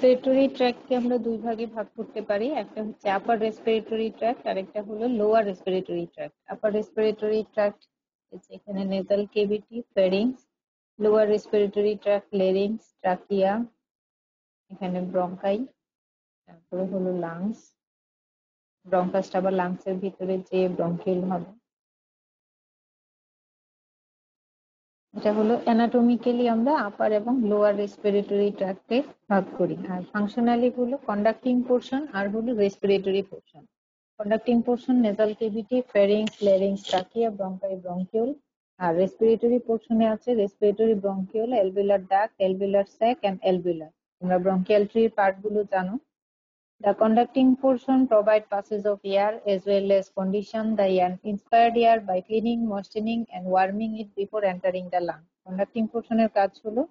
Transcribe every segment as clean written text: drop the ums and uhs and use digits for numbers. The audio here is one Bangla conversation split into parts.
রেসপিরেটরি ট্র্যাক্টকে আমরা দুই ভাগে ভাগ করতে পারি, একটা হচ্ছে আপার রেসপিরেটরি ট্র্যাক্ট আর একটা হলো lower respiratory tract. Upper respiratory tract এখানে nasal cavity, pharynx, lower respiratory tract larynx, trachea, এখানে ব্রঙ্কাই, তারপরে হলো লাংস। ব্রঙ্কাসটা আবার লাংসের ভিতরে যে ব্রঙ্কিউল হবে। এটা হলো অ্যানাটমিক্যালি আমরা আপার এবং লোয়ার রেসপিরেটরি ট্র্যাক্টে ভাগ করি। আর ফাংশনালি হলো কন্ডাক্টিং পোর্শন আর হলো respiratory portion. Conducting portion nasal cavity, pharynx, larynx, trachea, bronchi, bronchiole. আর রেসপিরেটরি পোর্শনে আছে respiratory bronchiole, alveolar duct, alveolar sac and alveolar. তোমরা ব্রঙ্কিয়াল ট্রির পার্ট গুলো জানো। The conducting portion provide passage of air as well as condition the inspired air by cleaning, moistening and warming it before entering the lung. Conducting portion এর কাজ হলো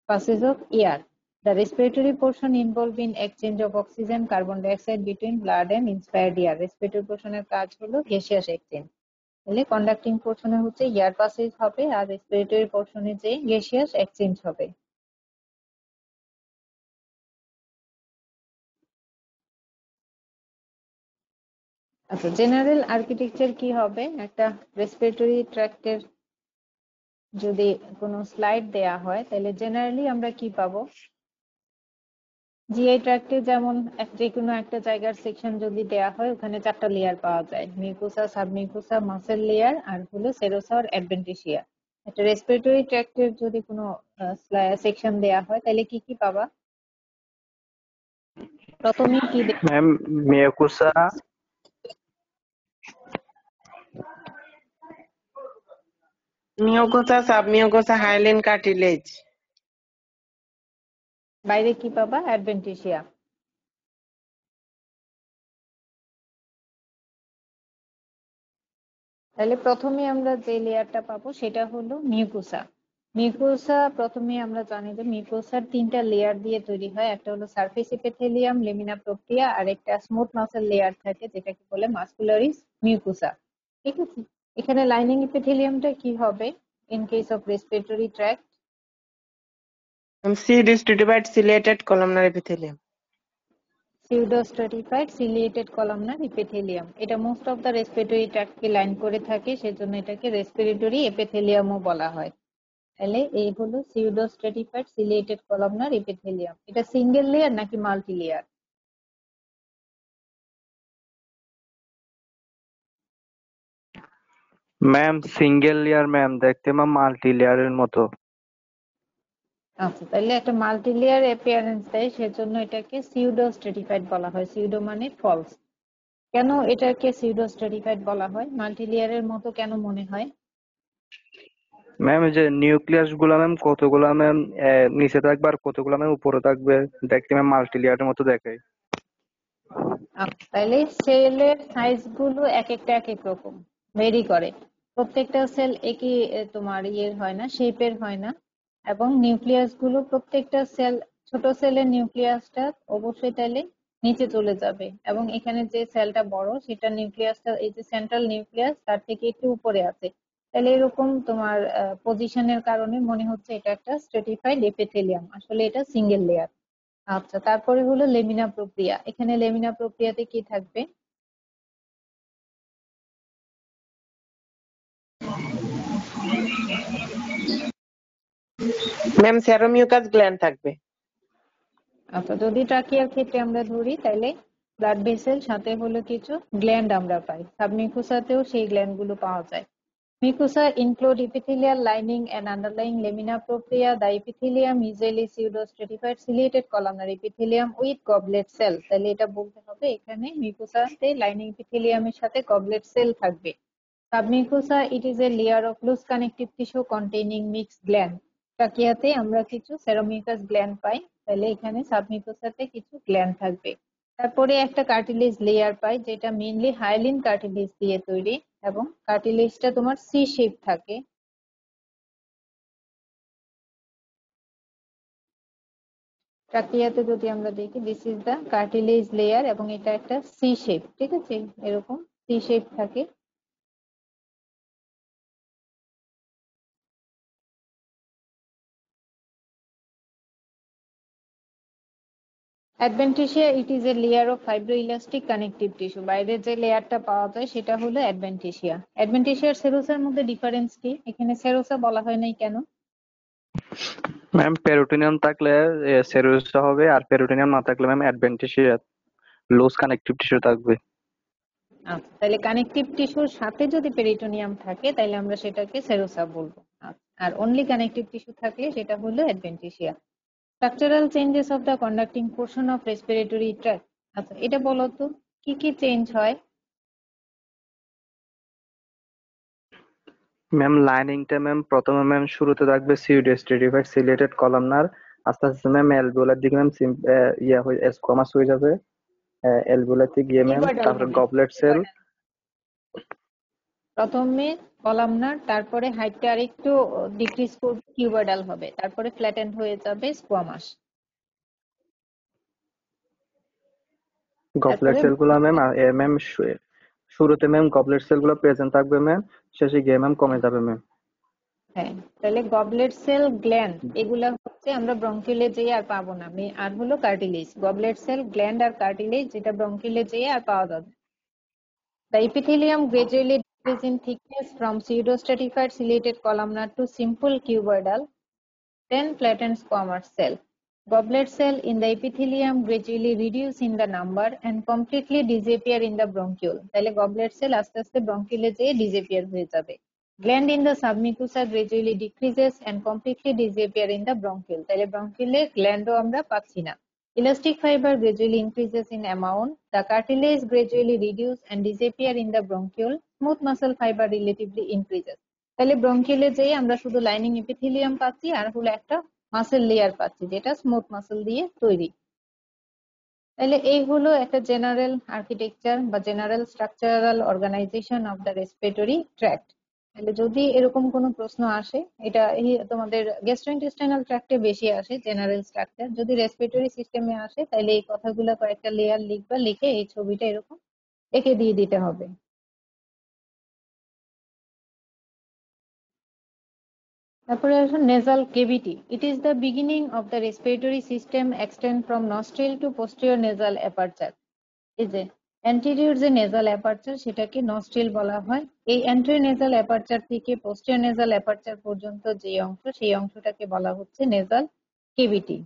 passage of air. The respiratory portion involve in exchange of oxygen, carbon dioxide between blood and inspired air. Respiratory portion এর কাজ হলো gaseous exchange. তাহলে conducting portion এ হচ্ছে air passage হবে আর respiratory portion এ যে gaseous exchange হবে। আচ্ছা, জেনারেল আর্কিটেকচার কি হবে? একটা রেসপিরেটরি ট্র্যাক্টের যদি কোনো স্লাইড দেয়া হয় তাহলে জেনারেলি আমরা কি পাবো? জিআই ট্র্যাক্টে যেমন যে কোনো একটা জায়গার সেকশন যদি দেয়া হয় ওখানে 4টা লেয়ার পাওয়া যায়, মিউকোসা, সাবমিউকোসা, মাসেল লেয়ার আর হলো সেরোসা আর অ্যাডভেন্টিসিয়া। একটা রেসপিরেটরি ট্র্যাক্টের যদি কোনো সেকশন দেয়া হয় তাহলে কি কি পাবা? প্রথমেই কি ma'am mucosa, mucosa, submucosa, hyaline, cartilage. বাইরে কি পাবা? অ্যাডভেন্টিসিয়া। তাহলে প্রথমে আমরা যে লেয়ারটা পাবো সেটা হলো মিউকোসা। মিউকোসা প্রথমে আমরা জানি যে মিউকোসার 3টা লেয়ার দিয়ে তৈরি হয়, একটা হলো সারফেস এপিথেলিয়াম, লেমিনা প্রোপ্রিয়া আর একটা স্মুথ মাসেল লেয়ার থাকে যেটাকে বলে মাস্কুলারিস মিউকোসা। ঠিক আছে, এখানে লাইনিং এপিথেলিয়ামটা কি হবে in case of respiratory tract? Seed stratified ciliated columnar epithelium. Pseudostratified ciliated columnar epithelium. এটা মোস্ট অফ দ্য রেসপিরেটরি ট্র্যাক্টকে লাইন করে থাকে, সেজন্য এটাকে রেসপিরেটরি এপিথেলিয়ামও বলা হয়। তাহলে এই হলো pseudo stratified ciliated columnar epithelium. এটা সিঙ্গেল লেয়ার নাকি multi layer? Ma'am single layer ma'am, দেখতে ম্যাম মাল্টি লেয়ারের মতো। আচ্ছা, তাহলে একটা মাল্টি লেয়ার অ্যাপিয়ারেন্স দেয়, সেজন্য এটাকে সিউডো স্ট্রেটিফাইড বলা হয়। সিউডো মানে ফলস। কেন এটাকে সিউডো স্ট্রেটিফাইড বলা হয়? মাল্টি লেয়ারের মতো কেন মনে হয়? ম্যাম এই যে নিউক্লিয়াস গুলা ম্যাম কতগুলা ম্যাম নিচে থাকবে আর কতগুলা ম্যাম উপরে থাকবে, দেখতে ম্যাম মাল্টি লেয়ারের মতো দেখায়। আচ্ছা, তাহলে সেলের সাইজ গুলো এক একটা এক এক রকম ভেরি করে। প্রত্যেকটা সেল একই তোমার ইয়ের হয় না, শেপের হয় না। এবং নিউক্লিয়াস গুলো প্রত্যেকটা সেল, ছোট সেলের নিউক্লিয়াসটা অবশ্যই তাহলে নিচে চলে যাবে এবং এখানে যে সেলটা বড় সেটা নিউক্লিয়াসটা, এই যে সেন্ট্রাল নিউক্লিয়াস তার থেকে একটু উপরে আছে। তাহলে এরকম তোমার পজিশনের কারণে মনে হচ্ছে এটা একটা স্ট্রেটিফাইড এপিথেলিয়াম, আসলে এটা সিঙ্গেল লেয়ার। আচ্ছা, তারপরে হলো লেমিনা প্রক্রিয়া। এখানে লেমিনা প্রক্রিয়াতে কি থাকবে? ম্যাম সেরোমিউকাস গ্ল্যান্ড থাকবে। আচ্ছা, যদি ট্রাকিয়ার ক্ষেত্রে আমরা ধরি তাহলে ব্লাড ভেসেল, সাথে হলো কিছু গ্ল্যান্ড আমরা পাই। সাবমিউকোসাতেও সেই গ্ল্যান্ড গুলো পাওয়া যায়। Mucosa include epithelial lining and underlying lamina propria. The epithelium usually pseudostratified ciliated columnar epithelium with goblet cell. তাহলে এটা বলতে হবে এখানে মিউকোসাতে লাইনিং epithelium এর সাথে গবলেট সেল থাকবে। Submucosa, it is a layer of loose connective tissue containing mixed gland. ট্রাকিয়াতে আমরা কিছু সেরোমিউকাস গ্ল্যান্ড পাই, তাহলে এখানে সাবমিউকোসাতে কিছু গ্ল্যান্ড থাকবে। তারপরে একটা কার্টিলেজ লেয়ার পাই যেটা মেইনলি হায়ালিন কার্টিলেজ দিয়ে তৈরি এবং কার্টিলেজটা তোমার সি শেপ থাকে। ট্রাকিয়াতে যদি আমরা দেখি this is the cartilage layer এবং এটা একটা সি শেপ, ঠিক আছে, এরকম সি শেপ থাকে। Adventitia it is a layer of fibroelastic connective tissue. বাইরে যে লেয়ারটা পাওয়া যায় সেটা হলো অ্যাডভেন্টিসিয়া। অ্যাডভেন্টিসিয়ার সেরোসার মধ্যে ডিফারেন্স কি? এখানে সেরোসা বলা হয় নাই কেন? ম্যাম পেরিটোনিয়াম থাকলে সেরোসা হবে, আর পেরিটোনিয়াম না থাকলে ম্যাম অ্যাডভেন্টিসিয়া লুজ কানেকটিভ টিস্যু থাকবে। আচ্ছা, তাহলে কানেকটিভ টিস্যুর সাথে যদি পেরিটোনিয়াম থাকে তাহলে আমরা সেটাকে সেরোসা বলবো। আচ্ছা, আর অনলি কানেকটিভ টিস্যু থাকলে সেটা হলো adventitia. Structural changes of the conducting portion of respiratory tract. আচ্ছা, এটা বলো তো কি কি চেঞ্জ হয়? ম্যাম লাইনিংটা ম্যাম প্রথমে ম্যাম শুরুতে থাকবে সিউডো স্ট্রেটিফাইড সিলেটেড কলামনার, আস্তে আস্তে ম্যাম অ্যালভিওলার দিকে ম্যাম ইয়া হয়ে স্কোয়ামাস হয়ে যাবে, অ্যালভিওলাতে গিয়ে ম্যাম কিউবয়েডাল তারপরে হবে, গবলেট সেল। প্রথমে কলামনার, তারপরে হাইটটা আরেকটু ডিক্রিজ করবে, কিউবয়েডাল হবে, তারপরে ফ্ল্যাটেন্ড হয়ে যাবে স্কোয়ামাস। গবলেট তারপরে সেল গুলো ম্যাম ম্যাম শুরুতে ম্যাম গবলেট সেল গুলো প্রেজেন্ট থাকবে ম্যাম, শেষে গিয়ে ম্যাম কমে যাবে ম্যাম। হ্যাঁ, তাহলে গবলেট সেল, গ্ল্যান্ড এগুলা হচ্ছে আমরা ব্রঙ্কিলে যেয়ে আর পাবো না। আর হলো কার্টিলেজ। গবলেট সেল, গ্ল্যান্ড আর কার্টিলেজ যেটা ব্রঙ্কিলে যেয়ে আর পাওয়া যাবে। The epithelium gradually decreases in thickness from pseudostratified ciliated columnar to simple cuboidal, then flattened squamous cell. Goblet cell in the epithelium gradually reduce in the number and completely disappear in the bronchiole. তাহলে goblet cell আস্তে আস্তে bronchiole যেয়ে disappear হয়ে যাবে। Gland in the submucosa gradually decreases and completely disappear in the bronchiole. তাহলে bronchiole gland ও আমরা পাচ্ছি না। Elastic fiber gradually increases in amount. The cartilage gradually reduce and disappear in the bronchiole. Smooth muscle fiber relatively increases. তাহলে ব্রঙ্কিলে যেয়ে আমরা শুধু লাইনিং এপিথেলিয়াম পাচ্ছি আর হলো একটা মাসেল লেয়ার পাচ্ছি যেটা স্মুথ মাসেল দিয়ে তৈরি। তাহলে এই হলো একটা জেনারেল আর্কিটেকচার বা general structural organisation of the respiratory tract. তাহলে যদি এরকম কোনো প্রশ্ন আসে, এটা তোমাদের গ্যাস্ট্রোইন্টেস্টাইনাল ট্র্যাক্টে বেশি আসে জেনারেল স্ট্রাকচার, যদি রেসপিরেটরি সিস্টেমে আসে তাহলে এই কথাগুলো কয়েকটা লেয়ার লিখবা, লিখে এই ছবিটা এরকম এঁকে দিয়ে দিতে হবে। তারপরে আসো nasal cavity. It is the beginning of the respiratory system, extend from nostril to posterior nasal aperture. এই যে অ্যান্টেরিয়র যে নেজাল অ্যাপারচার সেটাকে নস্ট্রিল বলা হয়। এই অ্যান্টেরিয়র নেজাল অ্যাপারচার থেকে পোস্টেরিয়র নেজাল অ্যাপারচার পর্যন্ত যে অংশ, সেই অংশটাকে বলা হচ্ছে nasal কেভিটি।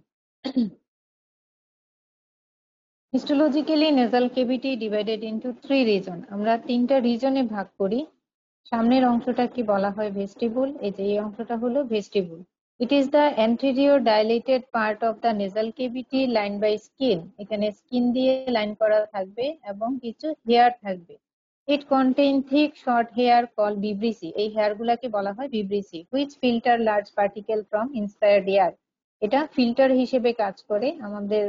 Histologically nasal কেভিটি divided into 3 reason. আমরা 3টা রিজনে ভাগ করি। সামনের অংশটাকে বলা হয় ভেস্টিবুল। এই যে এই অংশটা হলো vestibule. It is the anterior dilated part of the nasal cavity line by skin. এখানে স্কিন দিয়ে লাইন করা থাকবে এবং কিছু হেয়ার থাকবে। It contain thick short hair call vibrissae. এই হেয়ার গুলাকে বলা হয় vibrissae, which filter large particle from inspired air. এটা ফিল্টার হিসেবে কাজ করে। আমাদের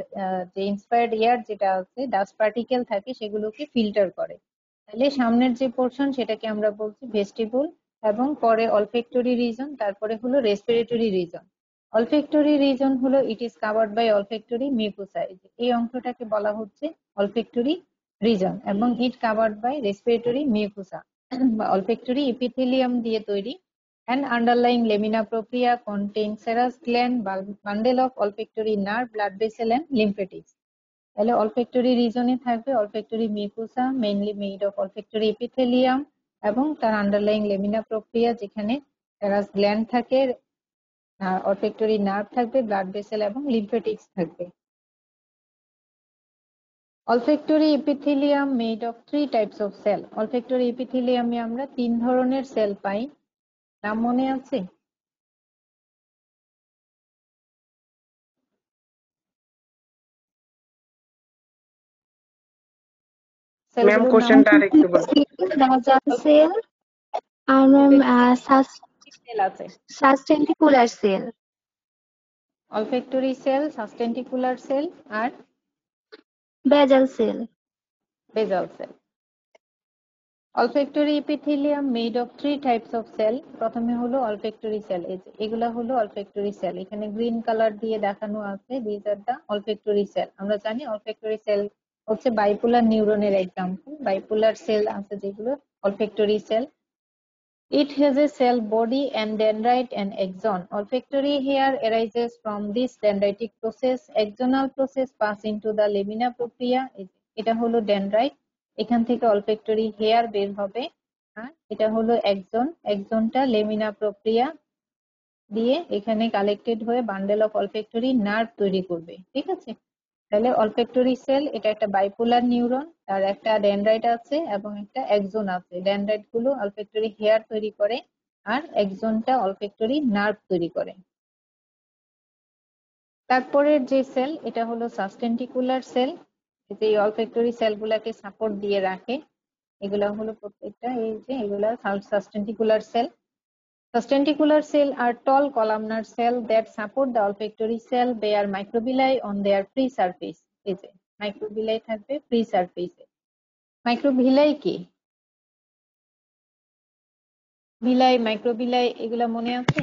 যে ইন্সপায়ার্ড এয়ার যেটা আছে, ডাস্ট পার্টিকেল থাকে, সেগুলোকে ফিল্টার করে। তাহলে সামনের যে পোর্শন সেটাকে আমরা বলছি ভেস্টিবুল, এবং পরে অলফেক্টরি রিজন, তারপরে হলো রেসপিরেটরি রিজন। অলফেক্টরি রিজন হলো it is covered by olfactory mucosa. এই অংশটাকে বলা হচ্ছে অলফেক্টরি রিজন, এবং it covered by respiratory mucosa বা অলফেক্টরি এপিথেলিয়াম দিয়ে তৈরি। And underlying lamina propria contain serous gland, bundle of olfactory nerve, blood vessel and lymphatics. তাহলে olfactory রিজনে থাকবে olfactory mucosa, mainly made of olfactory epithelium, এবং তার আন্ডারলাইং লেমিনা প্রক্রিয়া যেখানে serous gland থাকে, olfactory nerve থাকবে, ব্লাড ভেসেল এবং লিম্ফেটিক্স থাকবে। olfactory epithelium made of 3 types of cell. olfactory epithelium এ আমরা 3 ধরনের সেল পাই। নাম মনে আছে? ম্যাম সেলগুলোর নাম কোশ্চেনটা আরেকটু বলুন। nasal cell আর ম্যাম সেল আছে। Sustentacular cell, olfactory cell, sustentacular cell আর basal cell. basal cell. olfactory epithelium made of 3 types of cell. প্রথমে হলো olfactory cell। এগুলা হলো olfactory cell, এখানে গ্রিন কালার দিয়ে দেখানো আছে। these are the olfactory cell. আমরা জানি olfactory cell হচ্ছে বাইপোলার নিউরনের এক্সাম্পল। বাইপোলার সেল আছে যেগুলো olfactory cell। It has a cell body and dendrite and axon. Olfactory hair arises from this dendritic process. Axonal process pass into the lamina propria. এটা হলো dendrite, এখান থেকে olfactory hair বের হবে। আর এটা হলো axon, axonটা lamina propria দিয়ে এখানে কালেক্টেড হয়ে বান্ডেল অফ olfactory নার্ভ তৈরি করবে। ঠিক আছে, তাহলে olfactory সেল এটা একটা বাইপোলার নিউরন, তার একটা ডেনড্রাইট আছে এবং একটা এক্সন আছে। ডেনড্রাইট গুলো olfactory হেয়ার তৈরি করে আর এক্সনটা olfactory নার্ভ তৈরি করে। তারপরের যে সেল এটা হলো সাসটেন্টিকুলার সেল, যে olfactory সেলগুলোকে সাপোর্ট দিয়ে রাখে। এগুলা হলো প্রত্যেকটা এই যে এগুলা সাসটেন্টিকুলার sell. Sustenticular cells are tall columnar cells that support the olfactory cell. They are microvilli on their free surface. এই যে microvilli থাকবে free surface এ। Microvilli কি? villi, microvilli এগুলা মনে আছে?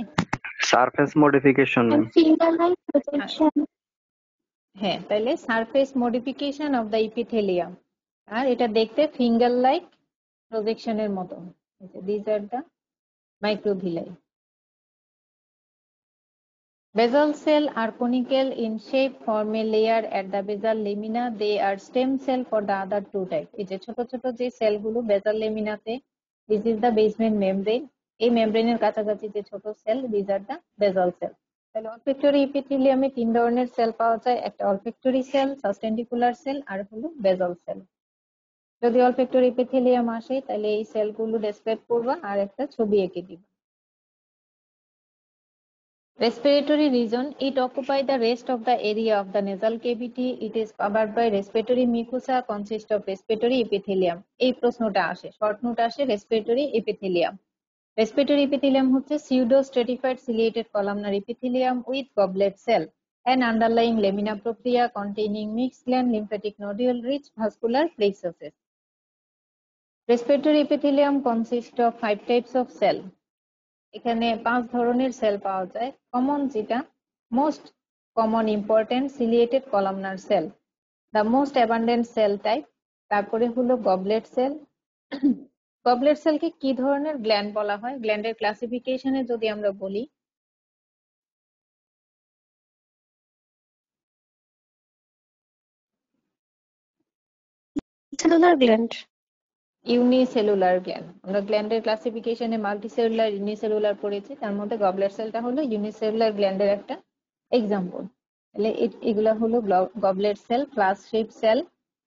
Surface modification ma'am. And finger-like projection. হ্যাঁ, তাহলে surface modification of the epithelium। আর এটা দেখতে finger like projection এর মতো। These are the microvilli. Basal cells are conical in shape, form a layer at the basal lamina. They are stem cell for the other two types. এই যে ছোট ছোট যে সেলগুলো basal লেমিনাতে, this is the basement membrane. এই মেমব্রেনের কাছাকাছি যে ছোট cell, these are the basal cell. তাহলে olfactory epithelium এ তিন ধরনের সেল পাওয়া যায়, একটা olfactory সেল, সাসটেন্টিকুলার সেল আর হলো বেসাল সেল। যদি olfactory epithelium আসে তাহলে এই সেলগুলো ডেসক্রাইব করবা আর একটা ছবি এঁকে দিবা। Respiratory region, it occupies the rest of the area of the nasal cavity. It is covered by respiratory mucosa, consists of respiratory epithelium. এই প্রশ্নটা আসে, শর্ট নোট আসে respiratory epithelium. Respiratory epithelium হচ্ছে pseudo stratified ciliated columnar epithelium with goblet cell and underlying lamina propria containing mixed gland, lymphatic nodule, rich vascular plexuses. Respiratory epithelium consists of 5 types of cell. এখানে 5 ধরনের সেল পাওয়া যায়। কমন যেটা most common important ciliated columnar cell, the most abundant cell type. তারপরে হলো গবলেট সেল। গবলেট সেলকে কি ধরনের গ্ল্যান্ড বলা হয়? গ্ল্যান্ডের ক্লাসিফিকেশনে যদি আমরা বলি, Cellular gland. Unicellular gland. আমরা গ্ল্যান্ডের ক্লাসিফিকেশনে মাল্টিসেলুলার, ইউনিসেলুলার পড়েছি, তার মধ্যে গবলেট সেলটা হলো ইউনিসেলুলার গ্ল্যান্ডের একটা এক্সাম্পল। তাহলে এগুলা হলো goblet cell, flask shape cell,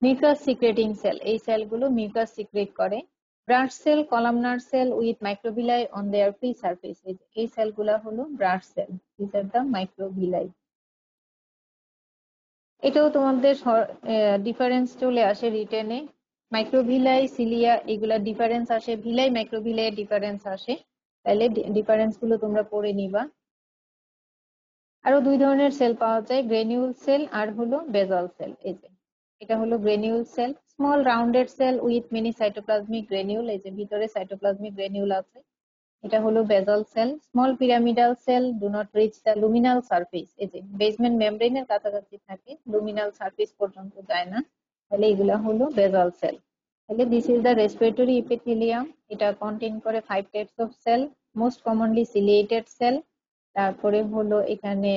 mucus secreting cell, এই সেলগুলো মিউকাস সিক্রেট করে। Brush cell, columnar cell with microvilli on their free surface, এই সেলগুলা হলো brush cell, this are the microvilli. এটাও তোমাদের ডিফারেন্স চলে আসে রিটেনে, মাইক্রোভিলাই, সিলিয়া এগুলা ডিফারেন্স আসে, ভিলাই মাইক্রোভিলাই ডিফারেন্স আসে, তাহলে ডিফারেন্স গুলো তোমরা পড়ে নিবা। আরো 2 ধরনের সেল পাওয়া যায়, গ্রেনিউল সেল আর হলো বেসাল সেল। এই যে এটা হলো granule cell, small rounded cell with many cytoplasmic granule, এই যে ভিতরে সাইটোপ্লাজমিক গ্রেনিউল আছে। এটা হলো basal cell, small pyramidal cell, do not reach the luminal surface, এই যে বেসমেন্ট মেমব্রেনের কাছাকাছি থাকে, লুমিনাল সারফেস পর্যন্ত যায় না, তাহলে এগুলা হলো বেসাল সেল। তাহলে this is the respiratory epithelium, এটা কন্টেইন করে 5 types of cell, most commonly ciliated cell, তারপরে হলো এখানে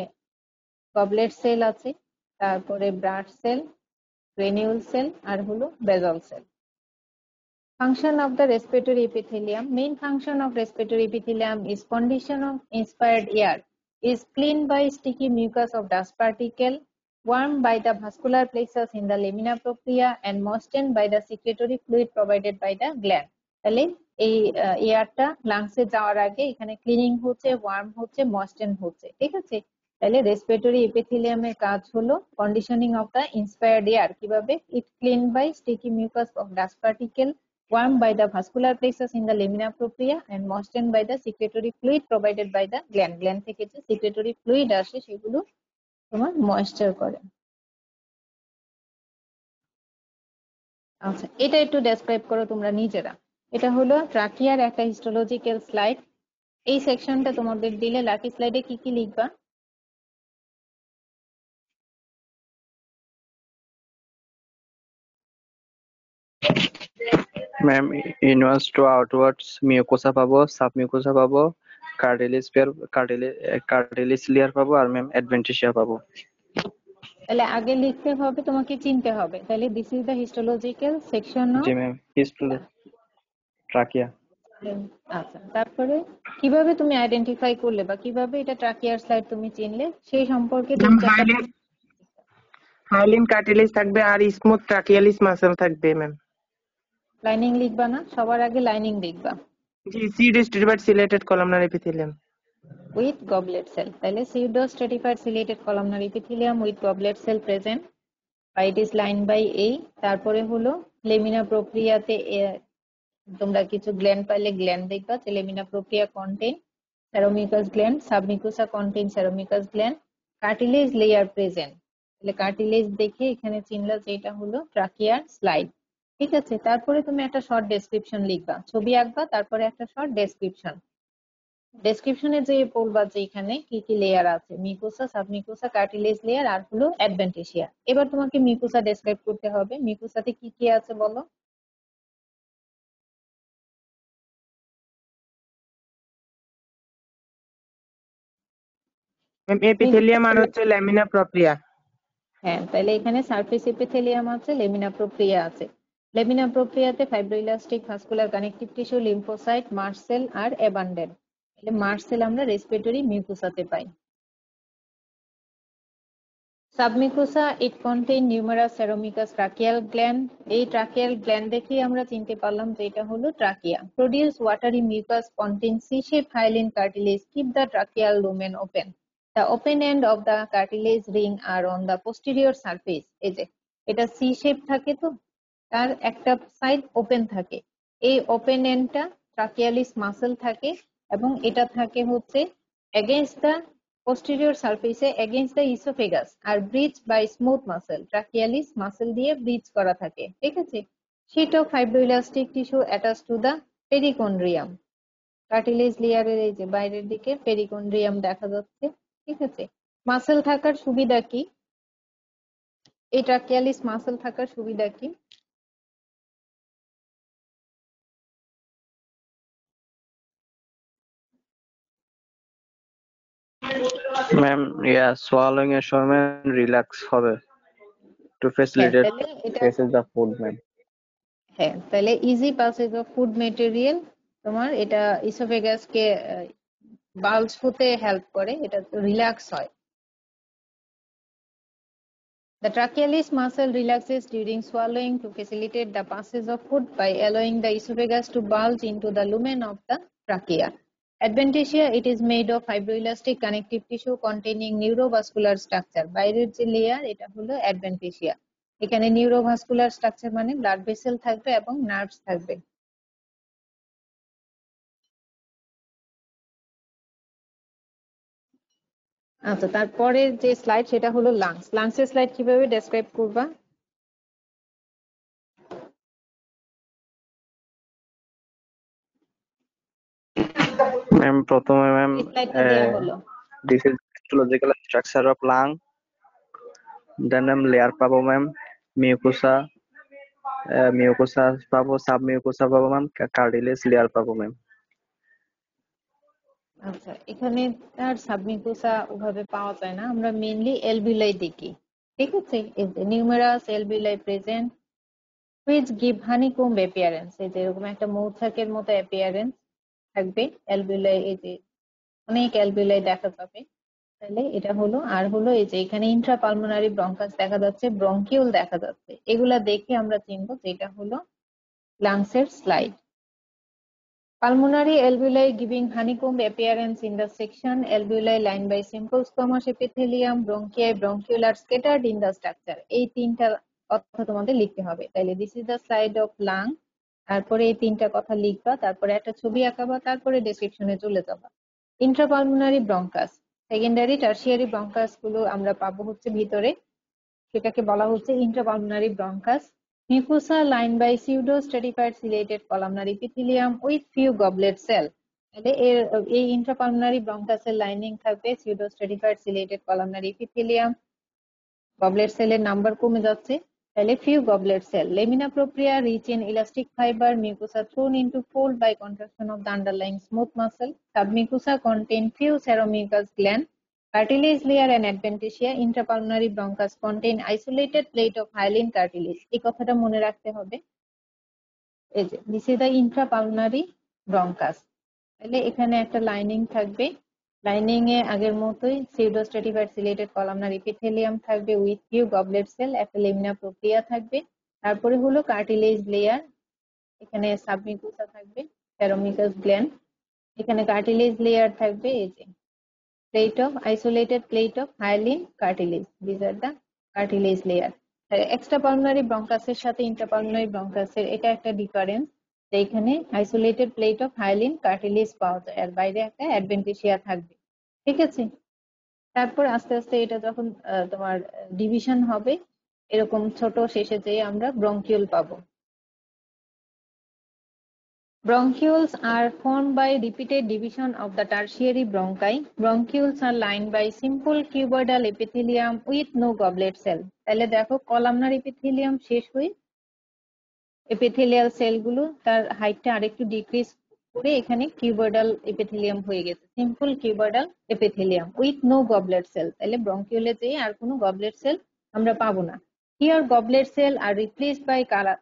গবলেট সেল আছে, তারপরে ব্রাশ সেল, গ্রেনিউল সেল আর হলো basal cell. Function of the respiratory epithelium. Main function of respiratory epithelium is condition of inspired air, is cleaned by sticky mucus of dust particle, warmed by the vascular plexus in the lamina propria and moistened by the secretory fluid provided by the gland. তাহলে এই এয়ারটা লাংসে যাওয়ার আগে এখানে ক্লিনিং হচ্ছে, ওয়ার্ম হচ্ছে, ময়েস্টেন হচ্ছে, ঠিক আছে। তাহলে রেসপিরেটরি এপিথেলিয়ামের কাজ হলো conditioning of the inspired air, কিভাবে? It clean by sticky mucus of dust particle, warmed by the vascular plexus in the lamina propria and moistened by the secretory fluid provided by the gland. Gland থেকে যে secretory fluid আসে সেগুলো তোমার ময়েশ্চার করে। আচ্ছা, এটা একটু ডেসক্রাইব করো তোমরা নিজেরা। এটা হলো ট্রাকিয়ার একটা হিস্টোলজিক্যাল স্লাইড। এই সেকশনটা তোমাদের দিলে লাকি স্লাইডে কি কি লিখবা? ম্যাম ইনওয়ার্ডস টু আউটওয়ার্ডস মিউকোসা পাবো, সাবমিউকোসা পাবো, কার্টিলেজ লেয়ার পাবো, আর ম্যাম অ্যাডভেন্টিসিয়া পাবো। তাহলে আগে লিখতে হবে, তোমাকে চিনতে হবে। তাহলে this is the histological section of. জি ম্যাম, হিস্টোল ট্রাকিয়া। আচ্ছা, তারপরে কিভাবে তুমি আইডেন্টিফাই করলে বা কিভাবে এটা ট্রাকিয়ার স্লাইড তুমি চিনলে সেই সম্পর্কে তিন চারটা হাইলিন কার্টিলেজ থাকবে আর স্মুথ ট্রাকিয়ালিস মাসল থাকবে ম্যাম। লাইনিং লিখবা না? সবার আগে লাইনিং লিখবা। জি, pseudo stratified ciliated columnar epithelium with goblet cell. তাহলে pseudo stratified ciliated columnar epithelium with goblet cell present. It is lined by A. তারপরে হলো লেমিনা প্রক্রিয়াতে তোমরা কিছু গ্ল্যান্ড পাইলে গ্ল্যান্ড দেখবা যে lamina propria contain seromucous gland, submucosa contain seromucous gland, cartilage layer present. তাহলে কার্টিলেজ দেখে এখানে চিনলা যে এটা হলো ট্রাকিয়ার স্লাইড। ঠিক আছে, তারপরে তুমি একটা শর্ট ডেসক্রিপশন লিখবা, ছবি আঁকবা, তারপরে একটা শর্ট ডেসক্রিপশন। ডেসক্রিপশনে যে বলবা যে এখানে কি কি লেয়ার আছে, মিউকোসা, সাবমিউকোসা, কার্টিলেজ লেয়ার আর হলো অ্যাডভেন্টিসিয়া। এবার তোমাকে মিউকোসা ডেসক্রাইব করতে হবে। মিউকোসাতে কি কি আছে বলো? ম্যাম। এপিথেলিয়াম আর হচ্ছে ল্যামিনা প্রপ্রিয়া। হ্যাঁ, তাহলে এখানে সারফেস এপিথেলিয়াম আছে, লেমিনা প্রোপ্রিয়া আছে। লেমিনা প্রোপ্রিয়াতে fibroelastic vascular connective tissue, lymphocyte, মার্শ সেল আর অ্যাবান্ডেন্ট। তাহলে মার্শ সেল আমরা রেসপিরেটরি মিউকোসাতে পাই। Submucosa it contain numerous seromucous tracheal gland. এই ট্রাকিয়াল গ্ল্যান্ড দেখেই আমরা চিনতে পারলাম যে এটা হলো trachea. Produce watery mucus contain C-shaped hyaline cartilage, keep the tracheal lumen open. The open end of the cartilage ring are on the posterior surface. এই যে এটা সি শেপ থাকে, তো তার একটা সাইড ওপেন থাকে। এই ওপেন এন্ডটা ট্রাকিয়ালিস মাসল থাকে এবং এটা থাকে হচ্ছে against the posterior surface against the esophagus আর bridge by smooth muscle, trachealis muscle দিয়ে ব্রিজ করা থাকে। ঠিক আছে, sheet of fibroelastic tissue attached to the perichondrium. Cartilage লেয়ারের এই যে বাইরের দিকে পেরিকন্ড্রিয়াম দেখা যাচ্ছে। ঠিক আছে, মাসল থাকার সুবিধা কি? এই ট্রাকিয়ালিস মাসল থাকার সুবিধা কি? ম্যাম সোয়ালোইং এর সময় রিল্যাক্স হবে, টু হ্যাঁ, ফ্যাসিলিটেট তাহলে এটা প্যাসেজ অফ ফুড ম্যাম। হ্যাঁ, তাহলে easy passage of food material তোমার এটা ইসোফেগাসকে বাল্জ হতে হেল্প করে, এটা রিল্যাক্স হয়। The trachealis muscle relaxes during swallowing to facilitate the passage of food by allowing the esophagus to bulge into the lumen of the trachea. Adventitia, it is made of fibroelastic connective tissue containing neurovascular structure. বাইরের যে লেয়ার এটা হলো অ্যাডভেন্টিসিয়া। এখানে নিউরোভাস্কুলার স্ট্রাকচার মানে ব্লাড ভেসেল থাকবে এবং নার্ভস থাকবে। আচ্ছা, তারপরের যে স্লাইড সেটা হলো লাংস। লাংসের স্লাইড কিভাবে ডেসক্রাইব করবা? ম্যাম প্রথমে ম্যাম এই স্লাইডটা দেয়া হলো। This is histological structure of lung, then ma'am layer পাবো ম্যাম মিউকোসা, মিউকোসা পাবো, সাবমিউকোসা পাবো ম্যাম, কার্টিলেজ লেয়ার পাবো ম্যাম। আচ্ছা, এখানে তার সাবমিউকোসা ওভাবে পাওয়া যায় না, আমরা মেইনলি এলভিউলাই দেখি। ঠিক আছে, এই যে numerous alveoli present which give honeycomb appearance. এই যে এরকম একটা মৌচাকের মতো অ্যাপিয়ারেন্স থাকবে এলভিউলাই, এই যে অনেক এলভিউলাই দেখা যাবে। তাহলে এটা হলো, আর হলো এই যে এখানে ইন্ট্রাপালমোনারি ব্রঙ্কাস দেখা যাচ্ছে, ব্রঙ্কিউল দেখা যাচ্ছে। এগুলা দেখে আমরা চিনবো যে এটা হলো লাংসের slide. Pulmonary alveoli giving honeycomb appearance in the section, alveoli lined by simple squamous epithelium, bronchi, bronchiole are scattered in the structure. এই তিনটা কথা তোমাদের লিখতে হবে। তাহলে this is the slide of lung, তারপরে এই তিনটা কথা লিখবা, তারপরে একটা ছবি আঁকাবা, তারপরে ডেসক্রিপশনে চলে যাবা। ইন্ট্রাপালমোনারি ব্রঙ্কাস, সেকেন্ডারি টারশিয়ারি ব্রঙ্কাস গুলো আমরা পাবো হচ্ছে ভিতরে, সেটাকে বলা হচ্ছে ইন্ট্রাপালমোনারি bronchus. Mucosa lined by pseudo-stratified ciliated columnar epithelium with few goblet cell. তাহলে এই ইন্ট্রাপালমোনারি ব্রঙ্কাসের লাইনিং থাকবে pseudo-stratified ciliated columnar epithelium, goblet সেলের নাম্বার কমে যাচ্ছে। তাহলে few goblet cell. Lamina propria rich in elastic fiber, mucosa thrown into fold by contraction of the underlying smooth muscle. Submucosa contain few seromucous gland. Cartilage layer and adventitia. Intrapulmonary bronchus contain isolated plate of hyaline cartilage. এই কথাটা মনে রাখতে হবে। এই যে this is the intrapulmonary bronchus. তাহলে এখানে একটা লাইনিং থাকবে, লাইনিং এ আগের মতোই pseudostratified ciliated columnar epithelium থাকবে with few goblet cell, একটা lamina propria থাকবে, তারপরে হলো cartilage layer, এখানে submucosa থাকবে, seromucous gland, এখানে cartilage layer থাকবে, এই যে plate of isolated plate of hyaline cartilage, these are the cartilage layer. extrapulmonary bronchus এর সাথে intrapulmonary bronchus এর এটা একটা ডিফারেন্স, এইখানে isolated plate of hyaline cartilage পাওয়া যায় আর বাইরে একটা অ্যাডভেন্টিসিয়া থাকবে, ঠিক আছে। তারপর আস্তে আস্তে এটা যখন তোমার ডিভিশন হবে এরকম ছোট, শেষে যেয়ে আমরা ব্রঙ্কিউল পাবো। Bronchioles are formed by repeated division of the tertiary bronchi. Bronchioles are lined by simple cuboidal epithelium with no goblet cell. তাহলে দেখো কলামনার এপিথেলিয়াম শেষ হয়ে এপিথেলিয়াল সেলগুলো তার হাইটটা আরেকটু ডিক্রিজ করে এখানে কিউবয়েডাল এপিথেলিয়াম হয়ে গেছে, simple cuboidal epithelium with no goblet cell. তাহলে ব্রঙ্কিউলে যেয়ে আর কোনো গবলেট সেল আমরা পাবো না। Here goblet cell are replaced by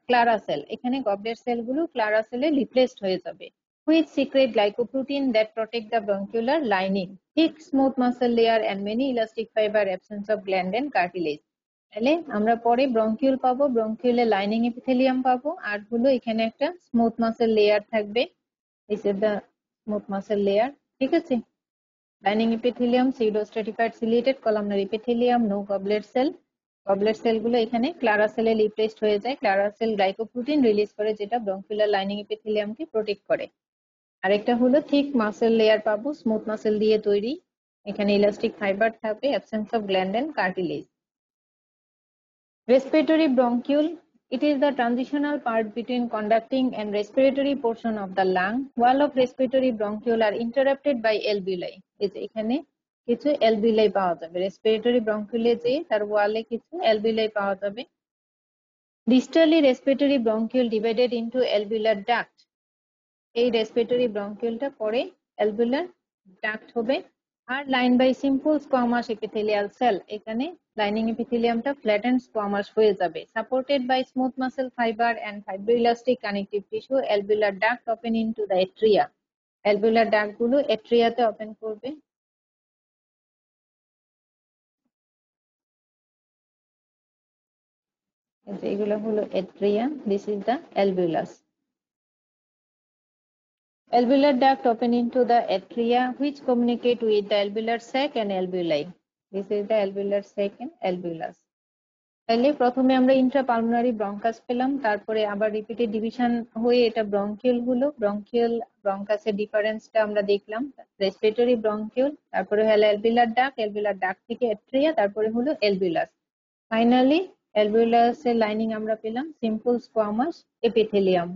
Clara cell, এখানে গবলেট সেলগুলো ক্লারা সেলে রিপ্লেসড হয়ে যাবে, which secrete glycoprotein that protect the bronchiolar lining, thick smooth muscle layer and many elastic fiber, absence of gland and cartilage. তাহলে আমরা পরে ব্রঙ্কিউল পাবো, ব্রঙ্কিউলে লাইনিং এপিথেলিয়াম পাবো, আর হলো এখানে একটা স্মুথ মাসেল লেয়ার থাকবে, this is the smooth muscle layer, ঠিক আছে। Lining epithelium, pseudostratified ciliated columnar epithelium, no goblet cell. Goblet cell গুলো এখানে ক্লারা সেলে রিপ্লেসড হয়ে যায়, ক্লারা সেল গ্লাইকোপ্রোটিন রিলিজ করে যেটা ব্রঙ্কিউলার লাইনিং এপিথেলিয়ামকে প্রোটেক্ট করে। আরেকটা হলো থিক মাসেল লেয়ার পাবো, স্মুথ মাসেল দিয়ে তৈরি, এখানে ইলাস্টিক ফাইবার থাকবে, absence of gland and cartilage. Respiratory bronchiole, it is the transitional part between conducting and respiratory portion of the lung. Wall of respiratory bronchiole are interrupted by alveoli. এই যে এখানে কিছু alveoli পাওয়া যাবে, respiratory bronchiole যে তার ওয়ালে কিছু alveoli পাওয়া যাবে। Distally respiratory bronchiole divided into alveolar duct. এই respiratory bronchioleটা পরে alveolar duct হবে। আর line by simple squamous epithelial cell, এখানে লাইনিং এপিথেলিয়ামটা ফ্ল্যাটেন্ড স্কোয়ামাস হয়ে যাবে, supported by smooth muscle fibre and fibroelastic connective tissue. Alveolar duct open into the atria, alveolar duct গুলো এট্রিয়াতে ওপেন করবে। এগুলো হলো atria, this is the alveolus. Alveolar duct open into the atria which communicate with the alveolar sac and alveoli. This is the alveolar sac and alveolus. তাহলে প্রথমে আমরা ইন্ট্রাপালমোনারি ব্রঙ্কাস পেলাম, তারপরে আবার রিপিটেড ডিভিশন হয়ে এটা ব্রঙ্কিউল হলো, ব্রঙ্কিউল ব্রঙ্কাসের ডিফারেন্সটা আমরা দেখলাম, রেসপিরেটরি ব্রঙ্কিউল, তারপরে হলো অ্যালভিওলার ডাক্ট, অ্যালভিওলার ডাক্ট থেকে এট্রিয়া, তারপরে হলো অ্যালভিওলাস। ফাইনালি অ্যালভিওলাসের লাইনিং আমরা পেলাম simple squamous epithelium.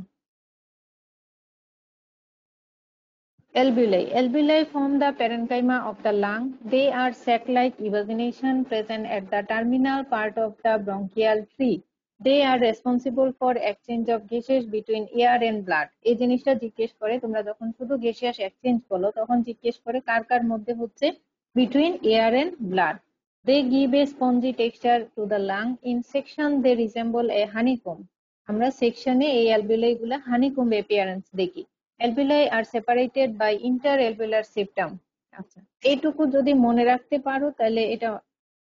Alveoli. Alveoli form the parenchyma of the lung. They are sac-like evagination present at the terminal part of the bronchial tree. They are responsible for exchange of gases between air and blood. এই জিনিসটা জিজ্ঞেস করে, তোমরা যখন শুধু গ্যাসিয়াস এক্সচেঞ্জ বলো তখন জিজ্ঞেস করে কার কার মধ্যে হচ্ছে, between air and blood. They give a spongy texture to the lung. In section they resemble a honeycomb. আমরা সেকশনে এই অ্যালভিওলাই গুলা হানিকম্ব অ্যাপিয়ারেন্স দেখি। Alveoli are separated by interalveolar septum. আচ্ছা, এইটুকু যদি মনে রাখতে পারো তাহলে এটা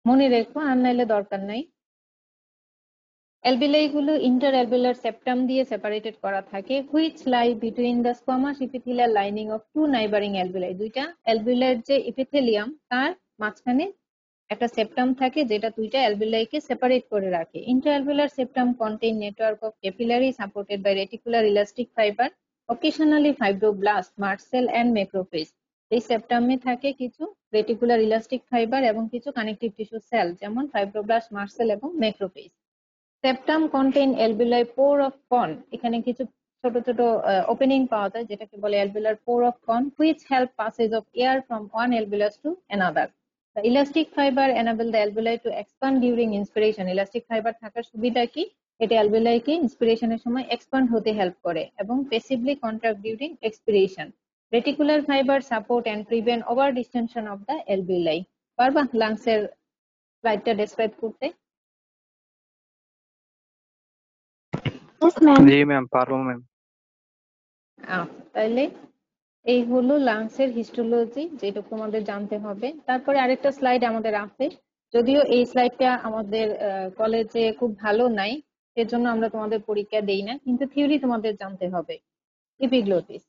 মনে রেখো, আর নাইলে দরকার নাই। অ্যালভিওলাই গুলো interalveolar septum দিয়ে সেপারেটেড করা থাকে, which lie between the squamous epithelial lining of two neighboring alveoli. দুইটা অ্যালভিওলার যে এপিথেলিয়াম তার মাঝখানে একটা সেপ্টাম থাকে যেটা দুইটা অ্যালভিওলাইকে সেপারেট করে রাখে। Interalveolar septum contain network of capillary supported by reticular elastic fiber, occasionally fibroblast, mast cell and macrophage. এই সেপ্টামে থাকে কিছু রেটিকুলার ইলাস্টিক ফাইবার এবং কিছু কানেকটিভ টিস্যু সেল যেমন ফাইব্রোব্লাস্ট, মাস্ট সেল এবং macrophage. Septum contain alveoli poor of corn, এখানে কিছু ছোট ছোট ওপেনিং পাওয়া যায় যেটাকে বলে alveolar poor of corn, which help passage of air from one alveolus to another. The elastic fiber enable the alveoli to expand during inspiration. Elastic fiber থাকার সুবিধা কি? এটা alveoli কে inspiration এর সময় expand হতে হেল্প করে এবং passively contract during expiration. Reticular fiber support and prevent over distension of the alveoli. পারবা লাংস এর স্লাইডটা ডেসক্রাইব করতে? Yes, ma'am. জি ম্যাম, পারবো ম্যাম। তাহলে এই হলো লাংস এর হিস্টোলজি, যেটা তোমাদের জানতে হবে। তারপরে আরেকটা স্লাইড আমাদের আছে, যদিও এই স্লাইডটা আমাদের কলেজে খুব ভালো নাই, সেজন্য আমরা তোমাদের পরীক্ষা দেই না, কিন্তু থিওরি তোমাদের জানতে হবে। এপিগ্লোটিস,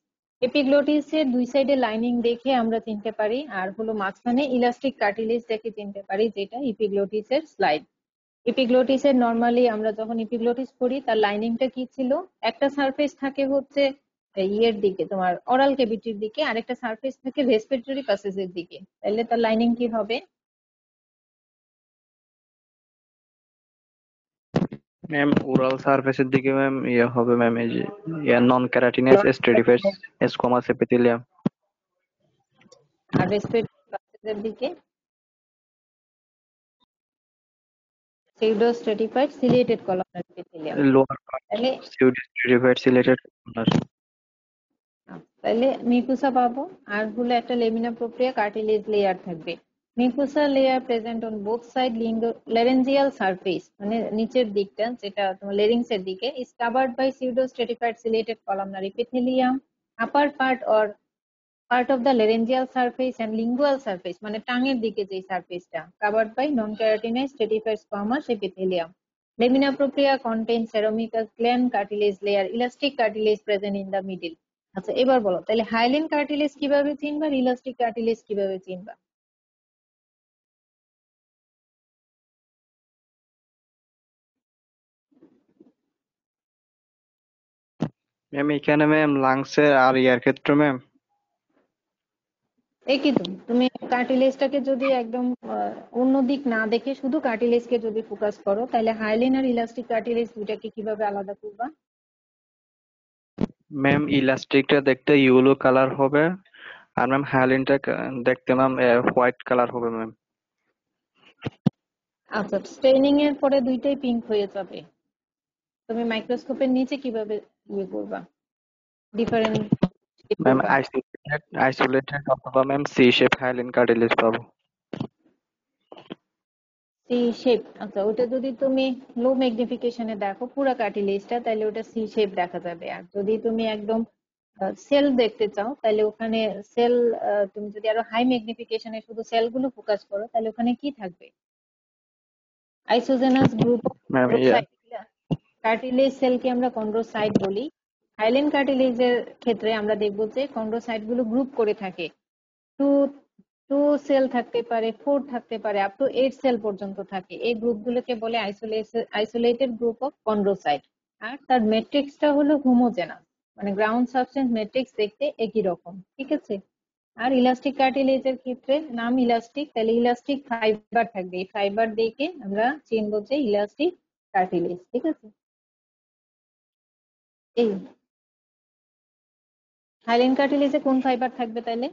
এপিগ্লোটিসের দুই সাইডে লাইনিং দেখে আমরা চিনতে পারি, আর হলো মাঝখানে ইলাস্টিক কার্টিলেজ দেখে চিনতে পারি, যেটা এপিগ্লোটিসের স্লাইড। এপিগ্লোটিসের নরমালি আমরা যখন এপিগ্লোটিস করি তার লাইনিংটা কি ছিল, একটা সারফেস থাকে হচ্ছে ইয়ের দিকে, তোমার অরাল ক্যাভিটির দিকে, আরেকটা সারফেস থাকে রেসপিরেটরি প্যাসেজের দিকে। তাহলে তার লাইনিং কি হবে? ম্যাম ওরাল সারফেসের দিকে ম্যাম ইয়ে হবে ম্যাম, এই যে non keratinous stratified squamous epithelium. আর রেসপিরেটরি প্যাসেজের দিকে pseudo stratified ciliated columnar epithelium. Lower part তাহলে সিউডো স্ট্রেটিফাইড সিলেটেড কর্নার। তাহলে মিউকুসা পাবো, আর হলো একটা লেমিনা প্রোপ্রিয়া কার্টিলেজ লেয়ার থাকবে। Mucosa layer present on both side laryngeal surface, মানে নিচের দিকটা যেটা তোমার লেরিংস এর দিকে, is covered by pseudo stratified ciliated columnar epithelium. Upper part or part of the laryngeal surface and lingual surface, মানে টাঙের দিকে যে সারফেসটা, covered by non keratinized stratified squamous epithelium. Lamina propria contain seromucous gland cartilage layer, elastic cartilage present in the middle. আচ্ছা এবার বলো তাহলে হাইলিন কার্টিলেজ কিভাবে চিনবা, ইলাস্টিক কার্টিলেজ কিভাবে চিনবা? ম্যাম এখানে ম্যাম লাংসের আর ইয়ার ক্ষেত্রে ম্যাম একই তো, তুমি কার্টিলেজটাকে যদি একদম অন্য দিক না দেখে শুধু কার্টিলেজকে যদি ফোকাস করো, তাহলে হাইলিন আর ইলাস্টিক কার্টিলেজ দুইটাকে কিভাবে আলাদা করবা? ম্যাম ইলাস্টিকটা দেখতে ইয়েলো কালার হবে, আর ম্যাম হায়ালিনটা দেখতে ম্যাম হোয়াইট কালার হবে ম্যাম। আচ্ছা, স্টেইনিং এর পরে দুইটাই পিঙ্ক হয়ে যাবে, তুমি মাইক্রোস্কোপের নিচে কিভাবে ইয়ে করবা, ডিফারেন্ট ম্যাম করবা? আইসোলেটেড অথবা ma'am C shape hyaline cartilage পাবো। সি শেপ, আচ্ছা ওটা যদি তুমি লো ম্যাগনিফিকেশনে দেখো পুরো কার্টিলেজটা, তাহলে ওটা সি শেপ দেখা যাবে। আর যদি তুমি একদম সেল দেখতে চাও, তাহলে ওখানে সেল, তুমি যদি আরো হাই ম্যাগনিফিকেশনে শুধু সেলগুলো ফোকাস করো, তাহলে ওখানে কি থাকবে? আইসোজেনাস গ্রুপ অফ ম্যাম ইয়া কন্ড্রোসাইট। কার্টিলেজ সেলকে আমরা কন্ড্রোসাইট বলি। হাইলেন কার্টিলেজের ক্ষেত্রে আমরা দেখবো যে কন্ড্রোসাইট গুলো গ্রুপ করে থাকে, টু টু সেল থাকতে পারে, 4 থাকতে পারে, আপ টু 8 সেল পর্যন্ত থাকে। এই গ্রুপগুলোকে বলে আইসোলেটেড গ্রুপ অফ কন্ড্রোসাইট। আর তার ম্যাট্রিক্সটা হলো হোমোজেনাস, মানে গ্রাউন্ড সাবস্টেন্স ম্যাট্রিক্স দেখতে একই রকম, ঠিক আছে। আর ইলাস্টিক কার্টিলেজের ক্ষেত্রে নাম ইলাস্টিক, তাহলে ইলাস্টিক ফাইবার থাকবে, এই ফাইবার দেখে আমরা চিনবো যে ইলাস্টিক কার্টিলেজ, ঠিক আছে। এই হাইলেন কার্টিলেজে কোন ফাইবার থাকবে তাহলে?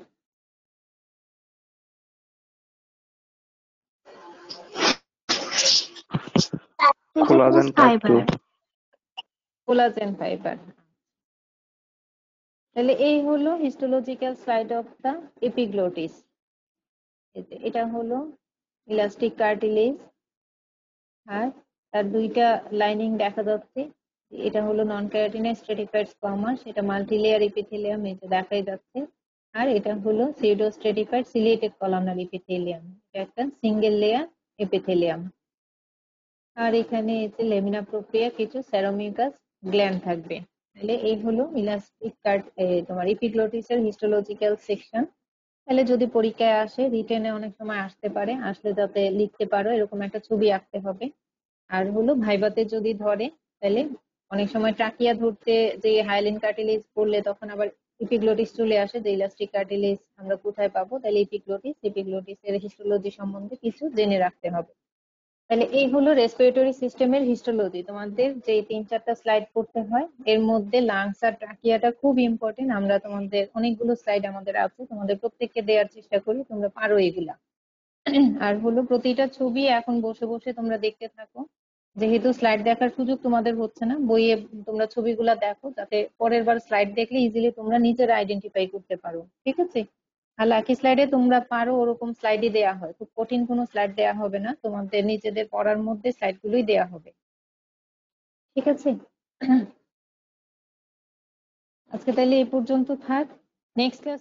Collagen type 2। Fiber. Collagen fibre. তাহলে এই হলো histological side of the epiglottis. এটা হলো ইলাস্টিক কার্টিলেজ, আর তার দুইটা লাইনিং দেখা যাচ্ছে। এটা হলো নন ক্যারাটিনাইজ স্ট্রেটিফাইড স্কোয়ামাস, এটা মাল্টিলেয়ার এপিথেলিয়াম, এটা দেখাই যাচ্ছে। আর এটা হলো pseudo stratified ciliated columnar epithelium, এটা একটা সিঙ্গেল লেয়ার এপিথেলিয়াম। আর এখানে এসে লেমিনা প্রক্রিয়া কিছু সেরামিকাস গ্ল্যান্ড থাকবে। তাহলে এই হলো ইলাস্টিক কার্ড, তোমার এপিগ্লোটিসের হিস্টোলজিক্যাল সেকশন। তাহলে যদি পরীক্ষায় আসে, রিটেনে অনেক সময় আসতে পারে, আসলে যাতে লিখতে পারো এরকম একটা ছবি আঁকতে হবে। আর হলো ভাইভাতে যদি ধরে, তাহলে অনেক সময় ট্রাকিয়া ধরতে যে হাইলিন কার্টিলেজ পড়লে তখন আবার এপিগ্লোটিস চলে আসে, যে ইলাস্টিক কার্টিলেজ আমরা কোথায় পাবো, তাহলে এপিগ্লোটিসের হিস্টোলজি সম্বন্ধে কিছু জেনে রাখতে হবে। তাহলে এই হলো রেসপিরেটরি সিস্টেমের হিস্টোলজি। তোমাদের যে 3-4টা স্লাইড পড়তে হয়, এর মধ্যে লাংস আর ট্রাকিয়াটা খুব ইম্পর্টেন্ট। আমরা তোমাদের অনেকগুলো স্লাইড আমাদের আছে, তোমাদের প্রত্যেককে দেওয়ার চেষ্টা করি, তোমরা পারো এগুলা। আর হলো প্রতিটা ছবি এখন বসে বসে তোমরা দেখতে থাকো, যেহেতু স্লাইড দেখার সুযোগ তোমাদের হচ্ছে না, বইয়ে তোমরা ছবিগুলা দেখো যাতে পরের বার স্লাইড দেখলে ইজিলি তোমরা নিজেরা আইডেন্টিফাই করতে পারো, ঠিক আছে? আর লাকি স্লাইডে তোমরা পারো ওরকম স্লাইডই দেয়া হয়, খুব কঠিন কোনো স্লাইড দেয়া হবে না, তোমাদের নিজেদের পড়ার মধ্যে স্লাইড গুলোই দেয়া হবে, ঠিক আছে? আজকে তাহলে এই পর্যন্ত থাক, নেক্সট ক্লাস